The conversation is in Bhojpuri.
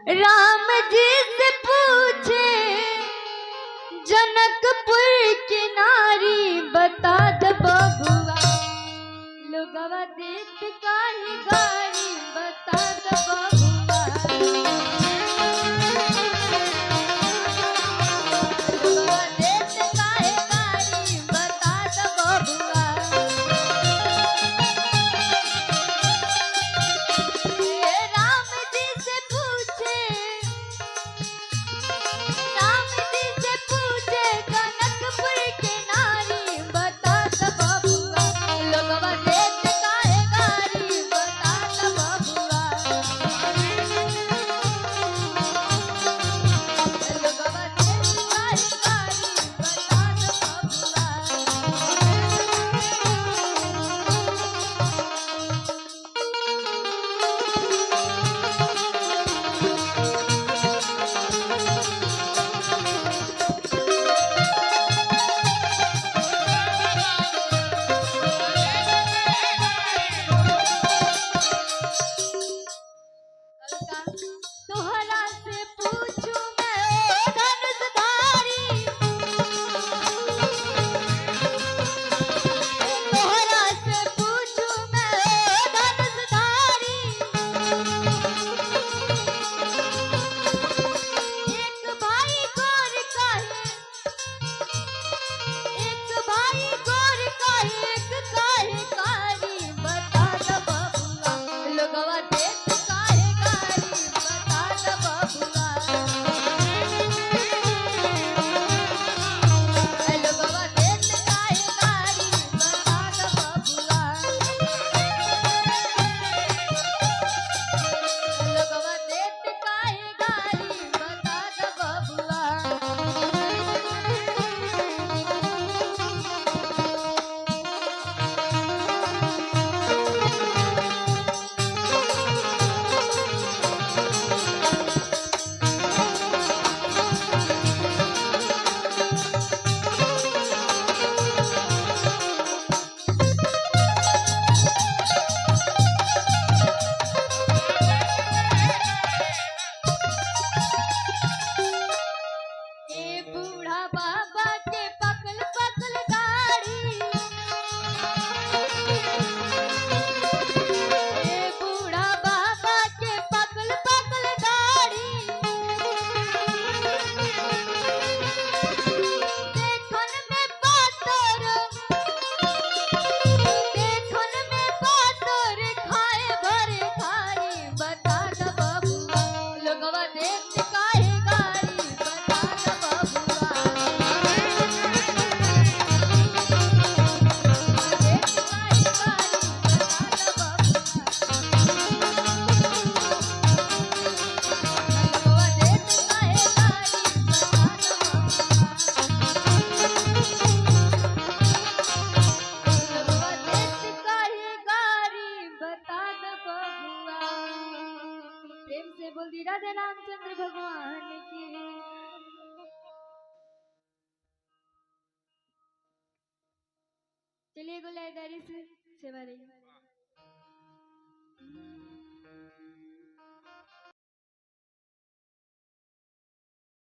राम जी से पूछे जनकपुर की नारी, बता द बबुआ लोगवा देत काहे गारी, बता द बबुआ लोगवा देत काहे गारी, बता द बबुआ। राम जी से पूछे जनकपुर के नारी, बता द बबुआ लोगवा देत काहे गारी, बता द बबुआ लोगवा देत काहे गारी, बता द तोहरा से पूछूं मैं ओ धनुषधारी, तोहरा से पूछूं मैं ओ धनुषधारी, एक भाई गोर काहे, एक भाई गोर काहे, एक काहे कारी, बता द बबुआ लोगवा देत काहे गारी, बता द बबुआ लोगवा देत काहे गारी, बता द बबुआ लोगवा देत काहे गारी, बता द बबुआ। ए बूढ़ा बाबा के पकल पकल गाड़ी, ए बूढ़ा बाबा के पकल पकल गाड़ी, देखन में पातर, देखन में पातर, खाए भर खाई, बता द बबुआ लोगवा देत काहे गारी, बता द बबुआ देत काहे गारी, बता द बबुआ लोगवा देत काहे गारी, बता द बबुआ लोगवा देत काहे गारी, बता द बबुआ। प्रेम से बोल दी राधे रामचंद्र भगवान की। चलिए गोलादारी से सेवा रही।